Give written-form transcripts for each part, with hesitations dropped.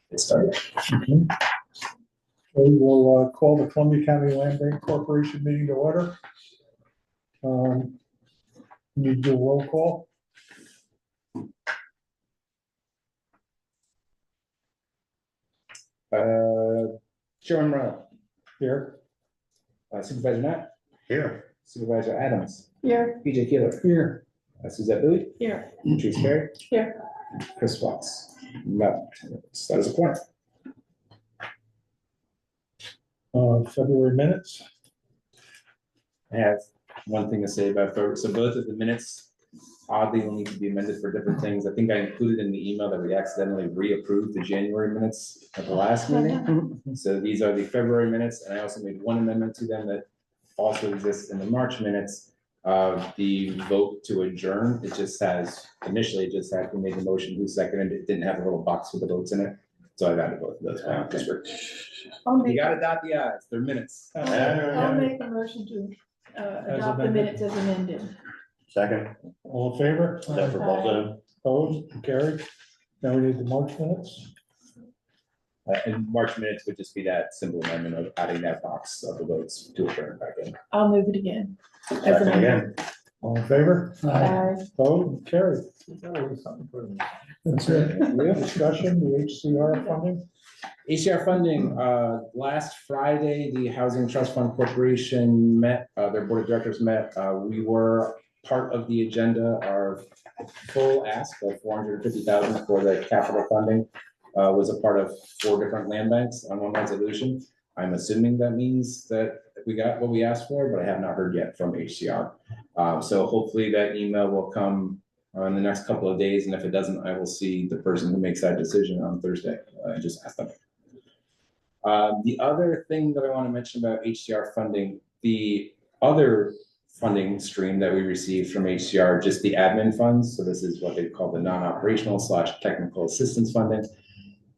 get started. We will call the Columbia County Land Bank Corporation meeting to order. Need to do a roll call. Chairman Morrell, Here. Supervisor Knapp, Here. Supervisor Adams, Here. PJ Keeler, Here. Suzette Bowie, Here. Patrice Perry, Here. Chris Fox. No, that is a point. February minutes. I have one thing to say about February. So both of the minutes oddly will need to be amended for different things. I think I included in the email that we accidentally reapproved the January minutes at the last meeting. So these are the February minutes, and I also made one amendment to them that also exists in the March minutes. The vote to adjourn, it just has, initially it just had who made the motion, who seconded it, didn't have a little box with the votes in it. So I've added both of those. You gotta dot the i's, they're minutes. I'll make a motion to adopt the minutes as amended. Second. All in favor? Is that for both of them? Opposed? Carried. Now we need the March minutes. And March minutes would just be that simple amendment of adding that box of the votes to adjourn back in. I'll move it again. As Second amended. again. All in favor? Aye. Opposed? Carried. That's it. Discussion, the HCR funding. ACR funding, last Friday, the Housing Trust Fund Corporation met, their board of directors met. We were part of the agenda. Our full ask of $450,000 for the capital funding was a part of 4 different land banks on one resolution. I'm assuming that means that we got what we asked for, but I have not heard yet from HCR. So hopefully that email will come in the next couple of days, and if it doesn't, I will see the person who makes that decision on Thursday. I just asked them. The other thing that I want to mention about HCR funding, the other funding stream that we received from HCR, just the admin funds. So this is what they call the non-operational / technical assistance funding.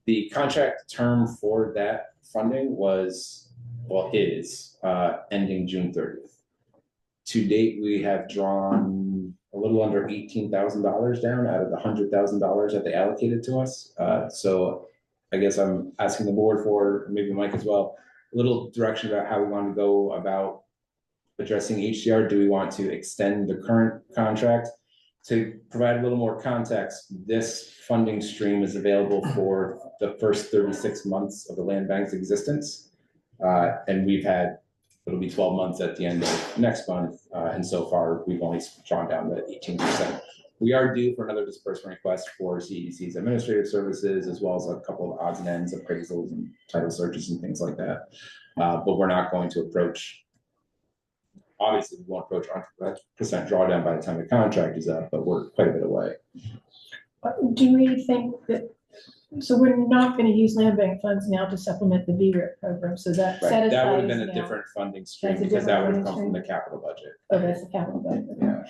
The contract term for that funding was, well, is ending June 30th. To date, we have drawn a little under $18,000 down out of the $100,000 that they allocated to us. So I guess I'm asking the board for, maybe Mike as well, a little direction about how we want to go about addressing HCR. Do we want to extend the current contract? To provide a little more context, this funding stream is available for the first 36 months of the land bank's existence. And we've had, it'll be 12 months at the end of next month. And so far, we've only drawn down the 18%. We are due for another disbursement request for CEDC's administrative services, as well as a couple of odds and ends, appraisals and title searches and things like that. But we're not going to approach, obviously we won't approach 100% drawdown by the time the contract is up, but we're quite a bit away. Do we think that, so we're not going to use land bank funds now to supplement the VRIP program, so that Right, set that would have aside been is a now. different funding stream That's a because that would have different come from the funding capital budget. Oh, that's the capital budget. Yeah.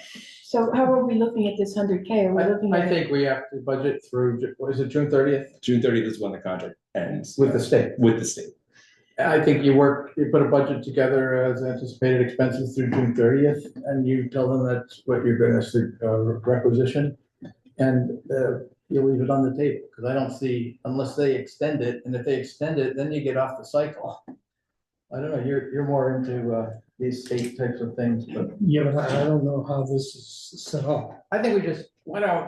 So how are we looking at this 100K? Are we looking I at? think we have to budget through, what is it, June 30th? June 30th is when the contract ends. With the state. With the state. I think you put a budget together as anticipated expenses through June 30th, and you tell them that's what you're going to requisition. And you leave it on the table, because I don't see, unless they extend it, and if they extend it, then you get off the cycle. I don't know, you're more into these state types of things, but. Yeah, but I don't know how this is set up. I think we just,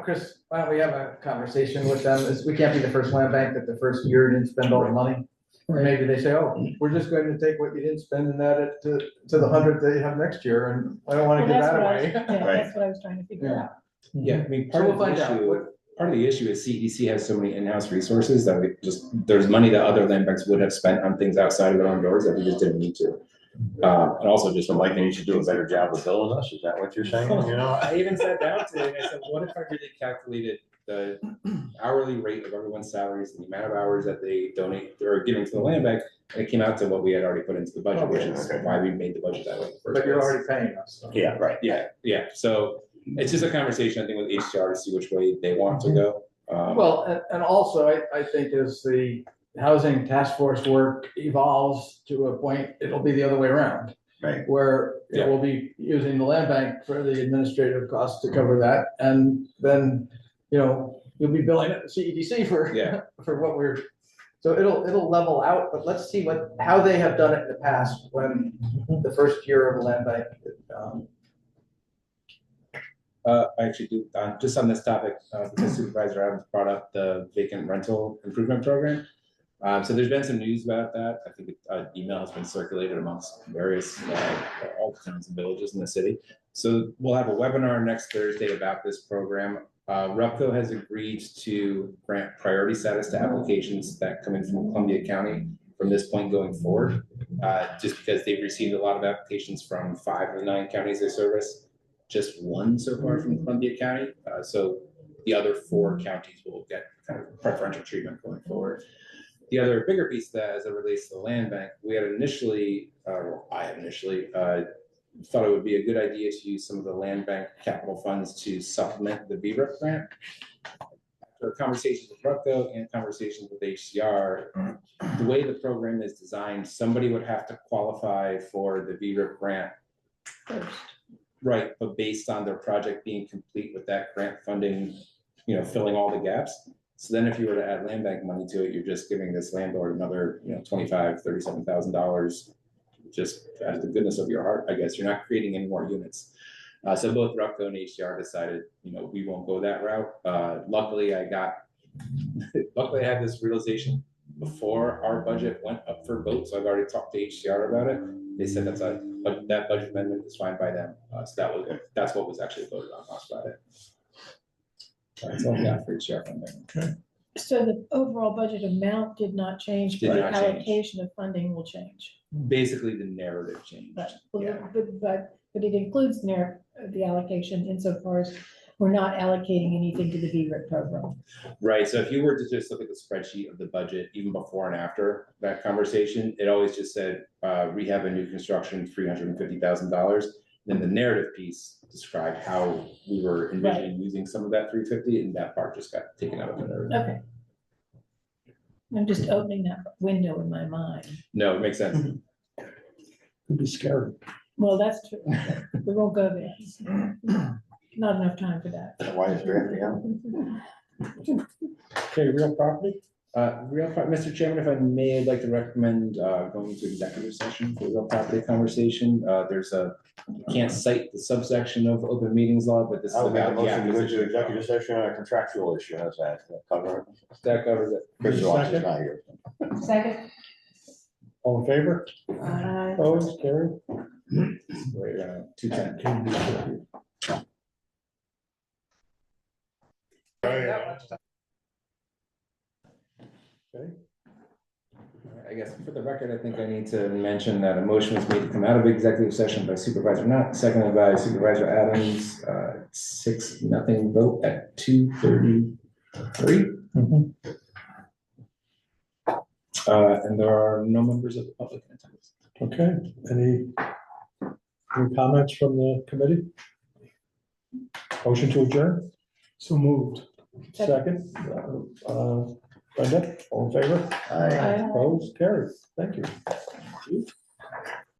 Chris, why don't we have a conversation with them? We can't be the first land bank that the first year didn't spend all the money. Or maybe they say, oh, we're just going to take what you didn't spend and add it to the 100 that you have next year, and I don't want to give that away. That's what I was trying to figure out. Yeah, I mean, So we'll find out. Part of the issue is CEDC has so many in-house resources that there's money that other land banks would have spent on things outside of their own doors that we just didn't need to. And also just Like, you should do a better job of billing us, is that what you're saying? You know? I even sat down today and I said, what if I really calculated the hourly rate of everyone's salaries and the amount of hours that they donate or giving to the land bank, and it came out to what we had already put into the budget, which is why we made the budget that way. But you're already paying us. So. Yeah, right. Yeah. So it's just a conversation, I think, with HCR to see which way they want to go. Well, and also I think as the housing task force work evolves to a point, it'll be the other way around. Right. Where Yeah. we'll be using the land bank for the administrative costs to cover that, and then, you'll be billing CEDC for, Yeah. for what we're So it'll level out, but let's see how they have done it in the past when the first year of the land bank. I actually do, just on this topic, because Supervisor Adams brought up the vacant rental improvement program. So there's been some news about that. I think an email has been circulated amongst various, all the towns and villages in the city. So we'll have a webinar next Thursday about this program. RUPCO has agreed to grant priority status to applications that come in from Columbia County from this point going forward, just because they've received a lot of applications from 5 of the 9 counties they service, just 1 so far from Columbia County. So the other 4 counties will get kind of preferential treatment going forward. The other bigger piece of that, as it relates to the land bank, we had initially, I had initially thought it would be a good idea to use some of the land bank capital funds to supplement the VRIP grant. After conversations with RUPCO and conversations with HCR, the way the program is designed, somebody would have to qualify for the VRIP grant First. right, but based on their project being complete with that grant funding, filling all the gaps. So then if you were to add land bank money to it, you're just giving this landlord another, $25,000, $37,000, just out of the goodness of your heart, I guess. You're not creating any more units. So both RUPCO and HDR decided, we won't go that route. Luckily I had this realization before our budget went up for vote. So I've already talked to HDR about it. They said that budget amendment is fine by them. So that's what was actually voted on last Friday. That's all we got for HDR funding. Okay. So the overall budget amount did not change, Did but the not change. allocation of funding will change. Basically the narrative changed. But Yeah. it includes the allocation insofar as we're not allocating anything to the VRIP program. Right, so if you were to just look at the spreadsheet of the budget, even before and after that conversation, it always just said, rehab and new construction, $350,000. Then the narrative piece described how we were envisioning using some of that 350, and that part just got taken out of the narrative. Okay. I'm just opening that window in my mind. No, it makes sense. Could be scary. Well, that's true. We won't go there. Not enough time for that. Why is drafting out? Okay, real property? Mr. Chairman, if I may, I'd like to recommend going into executive session for real property conversation. You can't cite the subsection of open meetings law, but this is I would make a about the motion to go into acquisition. executive session on a contractual issue. How's that? Cover it? That covers it. Chris Watts is not here. Second. All in favor? Opposed, carried? Right, 210. Okay. I guess for the record, I think I need to mention that a motion was made to come out of executive session by Supervisor Nutt, seconded by Supervisor Adams, 6-0 vote at 2:33. Mhm. And there are no members of the public in attendance. Okay, any comments from the committee? Motion to adjourn? So moved. Second, Brenda, all in favor? Aye. Opposed, carried. Thank you.